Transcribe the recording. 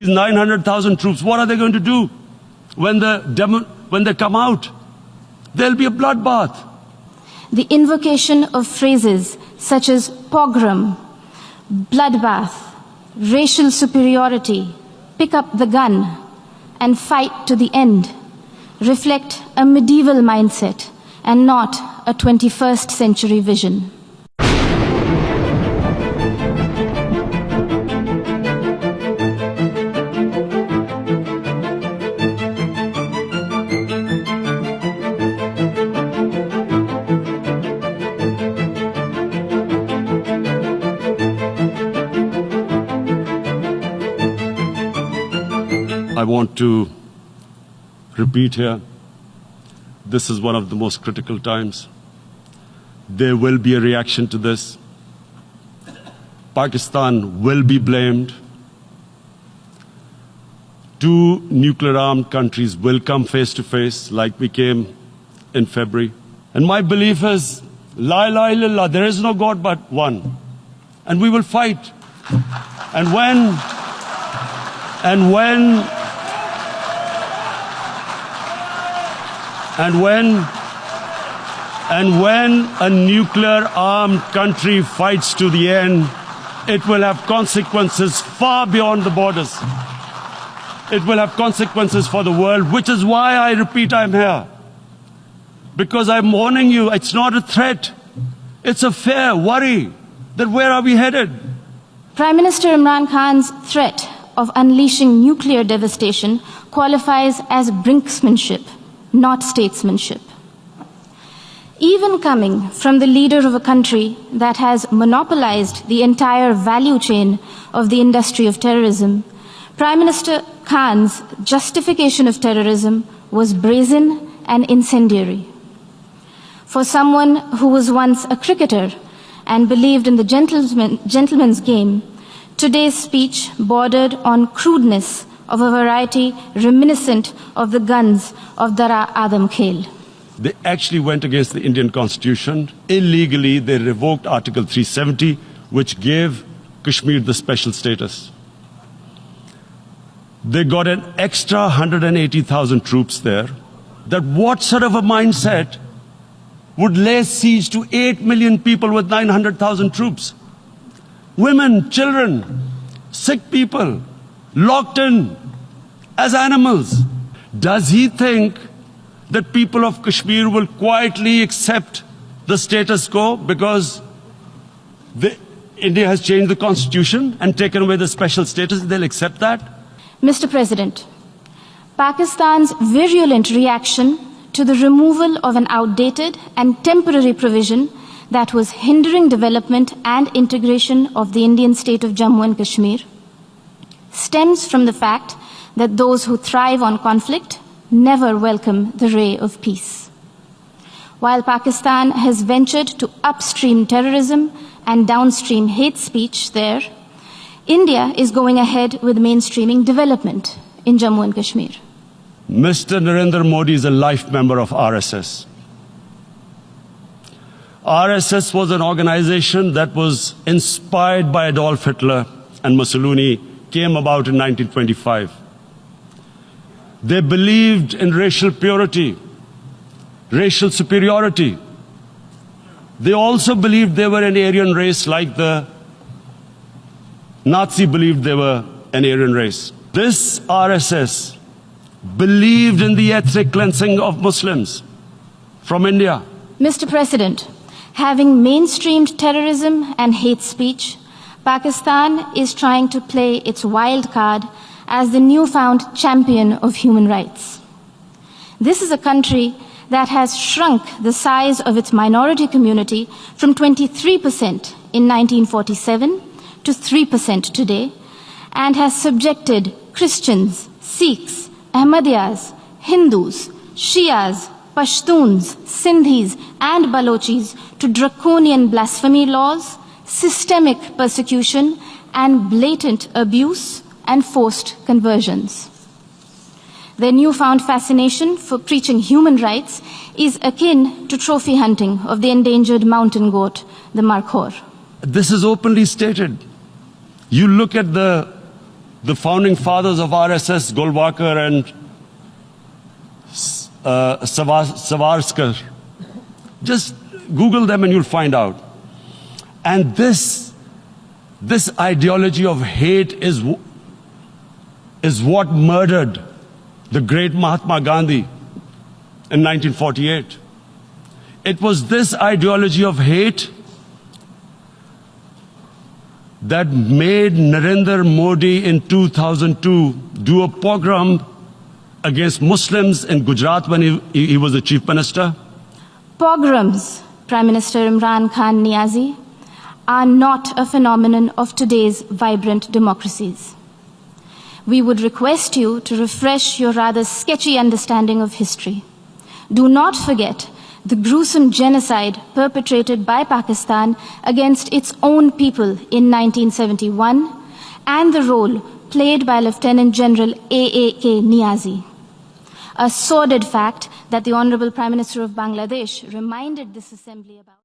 900,000 troops, what are they going to do when they come out? There'll be a bloodbath. The invocation of phrases such as pogrom, bloodbath, racial superiority, pick up the gun, and fight to the end reflect a medieval mindset and not a 21st century vision. I want to repeat here, this is one of the most critical times. There will be a reaction to this. Pakistan will be blamed. Two nuclear-armed countries will come face to face like we came in February. And my belief is, La ilaha illallah, there is no God but one. And we will fight. And when a nuclear-armed country fights to the end, it will have consequences far beyond the borders. It will have consequences for the world, which is why I repeat I'm here. Because I'm warning you, it's not a threat. It's a fair worry that where are we headed? Prime Minister Imran Khan's threat of unleashing nuclear devastation qualifies as brinksmanship, not statesmanship. Even coming from the leader of a country that has monopolized the entire value chain of the industry of terrorism, Prime Minister Khan's justification of terrorism was brazen and incendiary. For someone who was once a cricketer and believed in the gentleman's game, today's speech bordered on crudeness of a variety reminiscent of the guns of Dara Adam Khel. They actually went against the Indian Constitution. Illegally, they revoked Article 370, which gave Kashmir the special status. They got an extra 180,000 troops there. That what sort of a mindset would lay siege to 8 million people with 900,000 troops? Women, children, sick people, locked in as animals. Does he think that people of Kashmir will quietly accept the status quo because India has changed the constitution and taken away the special status? They'll accept that? Mr. President, Pakistan's virulent reaction to the removal of an outdated and temporary provision that was hindering development and integration of the Indian state of Jammu and Kashmir stems from the fact that those who thrive on conflict never welcome the ray of peace. While Pakistan has ventured to upstream terrorism and downstream hate speech there, India is going ahead with mainstreaming development in Jammu and Kashmir. Mr. Narendra Modi is a life member of RSS. RSS was an organization that was inspired by Adolf Hitler and Mussolini, came about in 1925. They believed in racial purity, racial superiority. They also believed they were an Aryan race like the Nazi believed they were an Aryan race. This RSS believed in the ethnic cleansing of Muslims from India. Mr. President, having mainstreamed terrorism and hate speech, Pakistan is trying to play its wild card as the newfound champion of human rights. This is a country that has shrunk the size of its minority community from 23% in 1947 to 3% today, and has subjected Christians, Sikhs, Ahmadiyas, Hindus, Shias, Pashtuns, Sindhis, and Balochis to draconian blasphemy laws, systemic persecution, and blatant abuse and forced conversions. Their newfound fascination for preaching human rights is akin to trophy hunting of the endangered mountain goat, the markhor. This is openly stated. You look at the the founding fathers of RSS, Golwalkar and Savarkar. Just Google them and you'll find out. And this ideology of hate is what murdered the great Mahatma Gandhi in 1948. It was this ideology of hate that made Narendra Modi in 2002 do a pogrom against Muslims in Gujarat when he was the chief minister. Pogroms, Prime Minister Imran Khan Niazi, are not a phenomenon of today's vibrant democracies. We would request you to refresh your rather sketchy understanding of history. Do not forget the gruesome genocide perpetrated by Pakistan against its own people in 1971 and the role played by Lieutenant General A.A.K. Niazi. A sordid fact that the Honorable Prime Minister of Bangladesh reminded this assembly about.